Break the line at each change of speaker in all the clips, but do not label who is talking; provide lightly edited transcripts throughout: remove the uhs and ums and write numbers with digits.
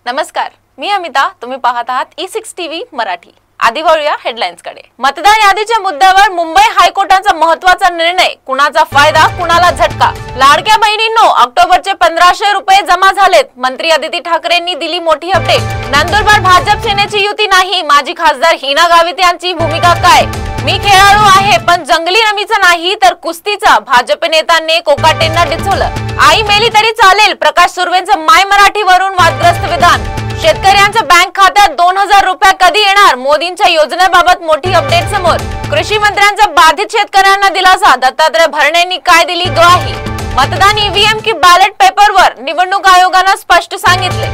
नमस्कार, मी अमिता. तुम्ही पाहत आहात E6 टीव्ही मराठी. आधी वळूया हेडलाईन्स कडे. मतदार यादीच्या मुद्द्यावर मुंबई हायकोर्टाचा महत्त्वाचा निर्णय. कुणाचा फायदा, कुणाला झटका. लाडक्या बहिणींनो, ऑक्टोबरचे 1500 रुपये जमा झालेत. मंत्री आदिती ठाकरेंनी दिली मोठी अपडेट. नंदुरबार भाजप सेनेची युती नाही. माजी खासदार हिना गावित यांची भूमिका काय. मी खेळाडू आहे पण जंगली रमीचा नाही तर कुस्तीचा. भाजप नेत्यांनी कोकाटेंना डिचवलं. आई मेली तरी चालेल. प्रकाश सुर्वेंचं माय मराठीवरून वादग्रस्त विधान. शेतकऱ्यांच्या बँक खात्यात 2000 रुपये कधी येणार. मोदींच्या योजनेबाबत मोठी अपडेट समोर. कृषी मंत्र्यांचा बाधित शेतकऱ्यांना दिलासा. दत्तात्रय भरणेंनी काय दिली ग्वाही. मतदान ईव्हीएम की बॅलेट पेपरवर. निवडणूक आयोगाने स्पष्ट सांगितले.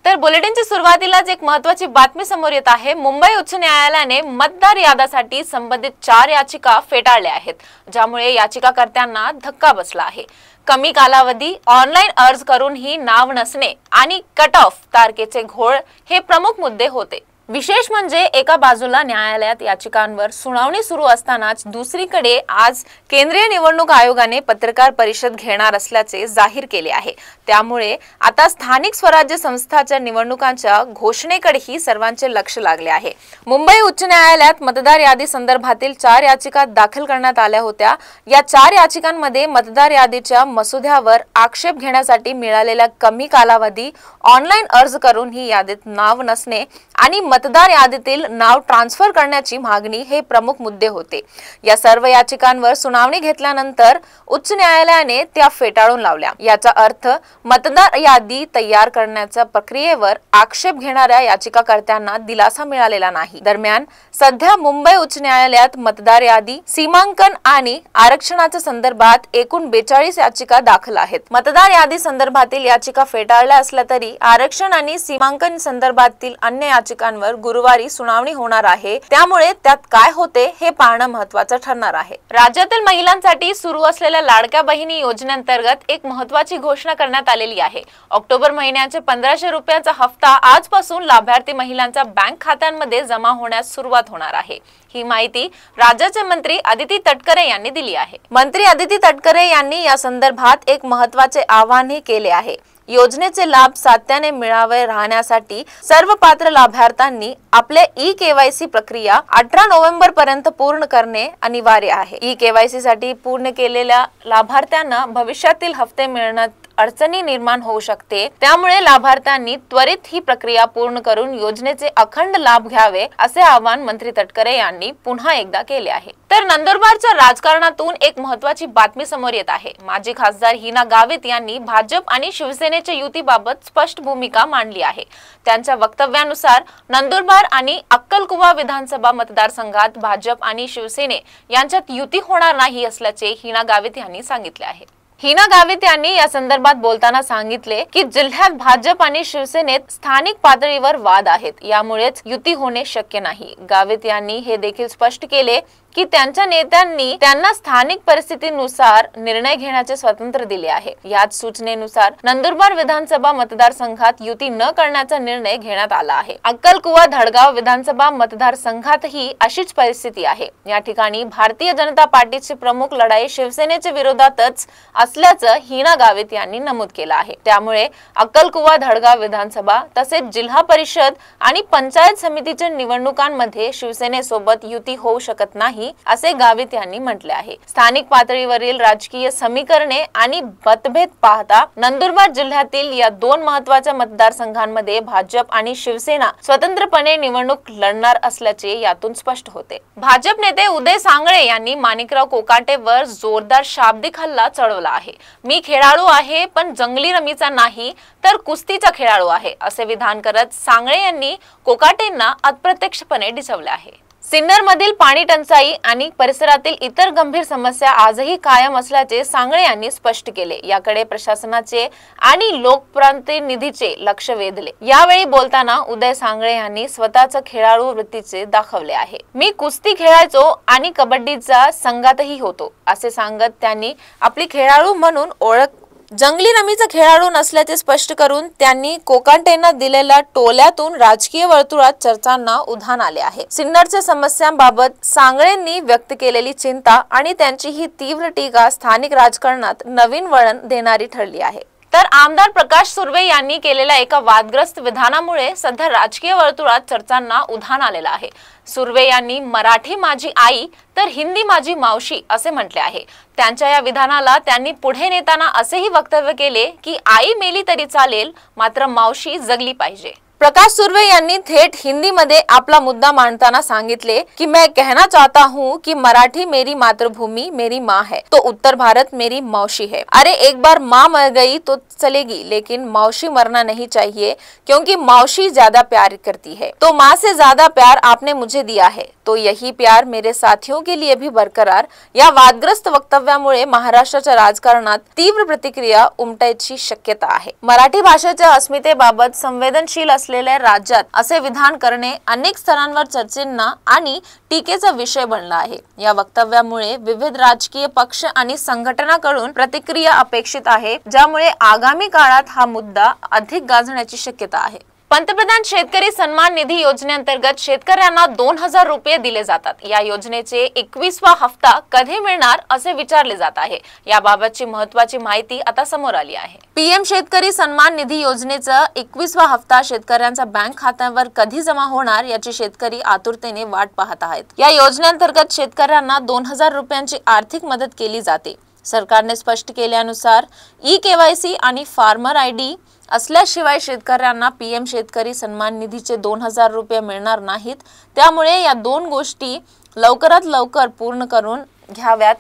तर बुलेटिनच्या सुरुवातीलाच एक महत्त्वाची बातमी समोर येत आहे. मुंबई उच्च न्यायालयाने मतदार यादीसाठी संबंधित 4 याचिका फेटाळल्या आहेत, ज्यामुळे याचिकाकर्त्यांना धक्का बसला आहे. कमी कालावधी, ऑनलाईन अर्ज करूनही नाव नसणे आणि कट ऑफ तारखेचे घोळ हे प्रमुख मुद्दे होते. विशेष म्हणजे एका बाजूला न्यायालयात याचिकांवर सुनावणी सुरू असतानाच दुसरीकडे आज केंद्रीय निवडणूक आयोगाने पत्रकार परिषद घेणार असल्याचे जाहीर केले आहे. त्यामुळे आता स्थानिक स्वराज्य संस्थांच्या निवडणुकांच्या घोषणेकडेही सर्वांचे लक्ष लागले आहे. मुंबई उच्च न्यायालयात मतदार यादी संदर्भातील 4 याचिका दाखल करण्यात आल्या होत्या. या 4 याचिकांमध्ये मतदार यादीच्या मसुद्यावर आक्षेप घेण्यासाठी मिळालेला कमी कालावधी, ऑनलाईन अर्ज करून ही यादीत नाव नसणे आणि मतदार यादीतील नाव ट्रान्सफर करण्याची मागणी हे प्रमुख मुद्दे होते. या सर्व याचिकांवर सुनावणी घेतल्यानंतर उच्च न्यायालयाने त्या फेटाळून लावल्या. याचा अर्थ मतदार यादी तयार करण्याच्या प्रक्रियेवर आक्षेप घेणाऱ्या याचिकाकर्त्यांना दिलासा मिळालेला नाही. दरम्यान सध्या मुंबई उच्च न्यायालयात मतदार यादी, सीमांकन आणि आरक्षणाच्या संदर्भात एकूण 42 याचिका दाखल आहेत. मतदार यादी संदर्भातील याचिका फेटाळल्या असल्या तरी आरक्षण आणि सीमांकन संदर्भातील अन्य याचिकांवर गुरुवारी सुनावणी होणार आहे. त्यामुळे त्यात काय होते हे पाहणं महत्त्वाचं ठरणार आहे. राज्यातील महिलांसाठी सुरू असलेल्या लाडक्या बहिणी योजनेअंतर्गत एक महत्त्वाची घोषणा करण्यात आलेली आहे. ऑक्टोबर महिन्याचे 1500 रुपयाचा हप्ता आजपासून लाभार्थी महिलांच्या बँक खात्यांमध्ये जमा होण्यास सुरुवात होणार आहे. ही माहिती राज्याचे मंत्री आदिती तटकरे यांनी दिली आहे. मंत्री आदिती तटकरे यांनी या संदर्भात एक महत्त्वाचे आवाहनही केले आहे. योजनेचे लाभ सातत्याने मिळावे राहण्यासाठी सर्व पात्र लाभार्थ्यांनी आपले ई-केवायसी प्रक्रिया 18 नोव्हेंबर पर्यंत पूर्ण करणे अनिवार्य आहे. ई-केवायसी साठी पूर्ण केलेल्या लाभार्थ्यांना भविष्यातील हप्ते मिळण्यात अडचणी निर्माण होऊ शकते. त्यामुळे लाभार्थ्यांनी त्वरित ही प्रक्रिया पूर्ण करून योजनेचे अखंड लाभ घ्यावे असे आवाहन मंत्री तटकरे यांनी पुन्हा एकदा केले आहे. तर नंदुरबारच्या राजकारणातून एक महत्त्वाची बातमी समोर येत आहे. माजी खासदार हिना गावित यांनी भाजप आणि शिवसेनेच्या युतीबाबत स्पष्ट भूमिका मांडली आहे. त्यांच्या वक्तव्यानुसार नंदुरबार आणि अक्कलकुवा विधानसभा मतदारसंघात भाजप आणि शिवसेने यांच्यात युती होणार नाही असल्याचे हिना गावित यांनी सांगितले आहे. हिना गावित यांनी या संदर्भात बोलताना सांगितले की जिल्ह्यात भाजप आणि शिवसेनेत स्थानिक पातळीवर वाद आहेत. यामुळेच युती होणे शक्य नाही. गावित यांनी हे देखील स्पष्ट केले की त्यांच्या नेत्यांनी त्यांना स्थानिक परिस्थितीनुसार निर्णय घेण्याचे स्वातंत्र्य दिले आहे. याच सूचनेनुसार नंदुरबार विधानसभा मतदारसंघात युती न करण्याचा निर्णय घेण्यात आला आहे. अक्कलकुवा धडगाव विधानसभा मतदारसंघातही अशीच परिस्थिती आहे. या ठिकाणी भारतीय जनता पार्टीची प्रमुख लढाई शिवसेनेच्या विरोधातच असल्याचं हिना गावित यांनी नमूद केलं आहे. त्यामुळे अक्कलकुवा धडगाव विधानसभा तसेच जिल्हा परिषद आणि पंचायत समितीच्या निवडणुकांमध्ये शिवसेनेसोबत युती होऊ शकत नाही असे गावित यांनी म्हटले आहे. स्थानिक पातळीवरील राजकीय समीकरणे आणि मतभेद पाहता नंदुरबार जिल्ह्यातील या 2 महत्त्वाच्या मतदारसंघांमध्ये भाजप आणि शिवसेना स्वतंत्रपणे निवडणूक लढणार असल्याचे यातून स्पष्ट होते. भाजप नेते उदय सांगळे यांनी माणिकराव कोकाटेवर जोरदार शाब्दिक हल्ला चढवला आहे. मी खेळाडू आहे पण जंगली रमीचा नाही तर कुस्तीचा खेळाडू आहे असे विधान करत सांगळे यांनी कोकाटेंना अप्रत्यक्षपणे डिचवले आहे. सिन्नर मधील पाणी टंचाई आणि परिसरातील इतर गंभीर समस्या आजही कायम असल्याचे सांगळे यांनी स्पष्ट केले. याकडे प्रशासनाचे आणि लोकप्रतिनिधीचे लक्ष वेधले. यावेळी बोलताना उदय सांगळे यांनी स्वतःच खेळाडू वृत्तीचे दाखवले आहे. मी कुस्ती खेळायचो आणि कबड्डीचा संघातही होतो असे सांगत त्यांनी आपली खेळाडू म्हणून ओळख जंगली रमीचा खेळाडू नसल्याचे स्पष्ट करून त्यांनी कोकाटेंना दिलेल्या टोल्यातून राजकीय वर्तुळात चर्चांना उधाण आले आहे. सिन्नरच्या समस्यांबाबत सांगळेंनी व्यक्त केलेली चिंता आणि त्यांची ही तीव्र टीका स्थानिक राजकारणात नवीन वळण देणारी ठरली आहे. तर आमदार प्रकाश सुर्वे यांनी केलेल्या एका वादग्रस्त विधानामुळे सध्या राजकीय वर्तुळात चर्चांना उधाण आलेलं आहे। सुर्वे यांनी मराठी माझी आई तर हिंदी माझी मावशी असे म्हटले आहे। त्यांच्या या विधानाला त्यांनी पुढे नेताना असेही वक्तव्य केले की आई मेली तरी चालेल, मात्र मावशी जगली पाहिजे। प्रकाश सुर्वे यांनी थेट हिंदी मध्ये आपला मुद्दा मांडताना सांगितले कि मैं कहना चाहता हूँ कि मराठी मेरी मातृभूमि मेरी माँ है तो उत्तर भारत मेरी मौसी है। अरे एक बार माँ मर गई तो चलेगी, लेकिन मौसी मरना नहीं चाहिए, क्योंकि मौसी ज्यादा प्यार करती है। तो माँ से ज्यादा प्यार आपने मुझे दिया है, तो यही प्यार मेरे साथियों के लिए भी बरकरार। या वादग्रस्त वक्तव्यामुळे महाराष्ट्राच्या राजकारणात तीव्र प्रतिक्रिया उमटायची शक्यता आहे। मराठी भाषेच्या अस्मितेबाबत संवेदनशील असलेल्या राज्यात असे विधान करणे अनेक स्तरांवर चर्चेंना आणि टीकेचा विषय बनला आहे। या वक्तव्यामुळे विविध राजकीय पक्ष आणि संघटनांकडून प्रतिक्रिया अपेक्षित आहे, ज्यामुळे आगामी काळात हा मुद्दा अधिक गाजण्याची शक्यता आहे। पंतप्रधान शेतकरी सन्मान निधी योजनेअंतर्गत शेतकऱ्यांना 2000 रुपये दिले जातात। या योजनेचे 21वा हप्ता कधी मिळणार असे विचारले जात आहे। याबाबतची महत्त्वाची माहिती आता समोर आली आहे। पीएम शेतकरी सन्मान निधी योजनेचा 21वा हप्ता शेतकऱ्यांच्या बँक खात्यांवर कधी जमा होणार याची शेतकरी आतुरतेने वाट पाहत आहेत। या योजनेअंतर्गत शेतकऱ्यांना 2000 रुपयांची आर्थिक मदत केली जाते। सरकारने स्पष्ट केल्यानुसार ई-केवायसी आणि फार्मर आयडी असल्याशिवाय शेतकऱ्यांना पीएम शेतकरी सन्मान निधीचे 2000 रुपये मिळणार नाहीत। त्यामुळे या दोन गोष्टी लवकरात लवकर पूर्ण करून घ्याव्यात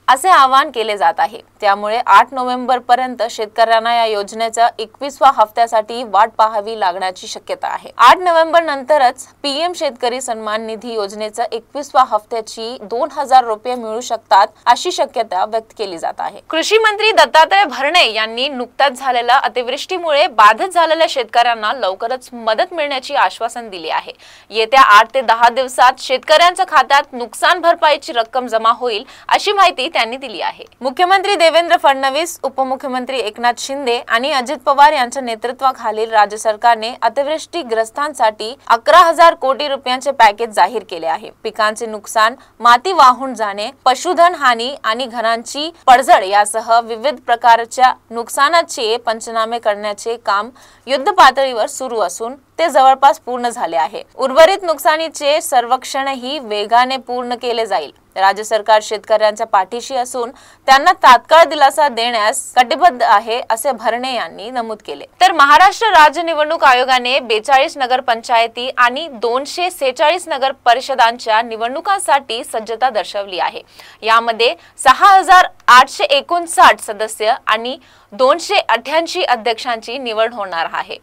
असे आवाहन केले जात आहे। त्यामुळे 8 नोव्हेंबर पर्यंत शेतकऱ्यांना या योजनेच्या 21व्या हप्त्यासाठी वाट पाहावी लागण्याची शक्यता आहे। 8 नोव्हेंबर नंतरच पीएम शेतकरी सन्मान निधी योजनेच्या 21व्या हप्त्याची 2000 रुपये मिळू शकतात अशी शक्यता व्यक्त केली जात आहे। कृषी मंत्री दत्तात्रय भरणे यांनी नुकताच झालेल्या अतिवृष्टीमुळे बाधित झालेल्या शेतकऱ्यांना लवकरच मदत मिळण्याची आश्वासन दिले आहे। येत्या 8 ते 10 दिवसात शेतकऱ्यांच्या खात्यात नुकसान भरपाईची रक्कम जमा होईल अशी माहिती त्यांनी दिली आहे। मुख्यमंत्री देवेंद्र फडणवीस, उपमुख्यमंत्री एकनाथ शिंदे आणि अजित पवार यांच्या नेतृत्वाखालील राज्य सरकारने अतिवृष्टीग्रस्तांसाठी 11,000 कोटी रुपयांचे पॅकेज जाहीर केले आहे। पिकांचे नुकसान, माती वाहून जाणे, पशुधन हानी आणि घरांची पडझड यासह विविध प्रकारच्या नुकसानाचे पंचनामे करण्याचे काम युद्ध पातळीवर सुरू असून ते जवळपास पूर्ण झाले आहे। उर्वरित नुकसानीचे सर्वेक्षणही वेगाने पूर्ण केले जाईल। राज्य सरकार शेतकऱ्यांच्या पाठीशी असून त्यांना तात्काळ दिलासा देण्यास कटिबद्ध आहे असे भरणे यांनी नमूद केले। तर महाराष्ट्र राज्य निवडणूक आयोगाने 42 नगरपंचायती आणि 246 नगर परिषदांच्या निवडणुकांसाठी सज्जता दर्शवली आहे। यामध्ये 6859 सदस्य आणि 288 अध्यक्षांची निवड होणार आहे।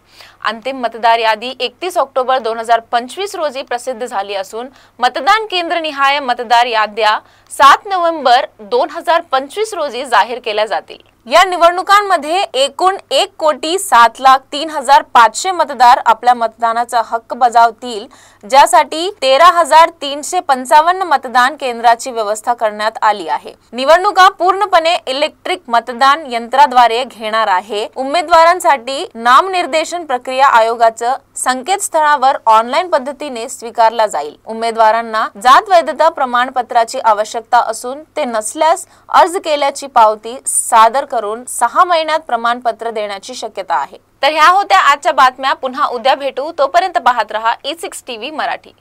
अंतिम मतदार यादी 31 ऑक्टोबर 2025 रोजी प्रसिद्ध झाली असून मतदान केंद्र निहाय मतदार याद्या 7 नोव्हेंबर 2025 रोजी जाहीर केल्या जातील। या निवडणुकांमध्ये एकूण 1,07,03,500 मतदार आपल्या मतदानाचा हक्क बजावतील, ज्यासाठी 13,355 मतदान केंद्राची व्यवस्था करण्यात आली आहे। निवडणुका पूर्णपणे इलेक्ट्रिक मतदान यंत्राद्वारे घेणार आहे। उमेदवारांसाठी नामनिर्देशन प्रक्रिया आयोगाच्या संकेतस्थळावर ऑनलाईन पद्धतीने स्वीकारला जाईल। उमेदवारांना जात वैधता प्रमाणपत्राची आवश्यकता असून ते नसल्यास अर्ज केल्याची पावती सादर करून 6 महिन्यात प्रमाणपत्र देण्याची शक्यता आहे। तर ह्या होत्या आजच्या बातम्या। पुन्हा उद्या भेटू, तोपर्यंत पाहत रहा E6 TV मराठी।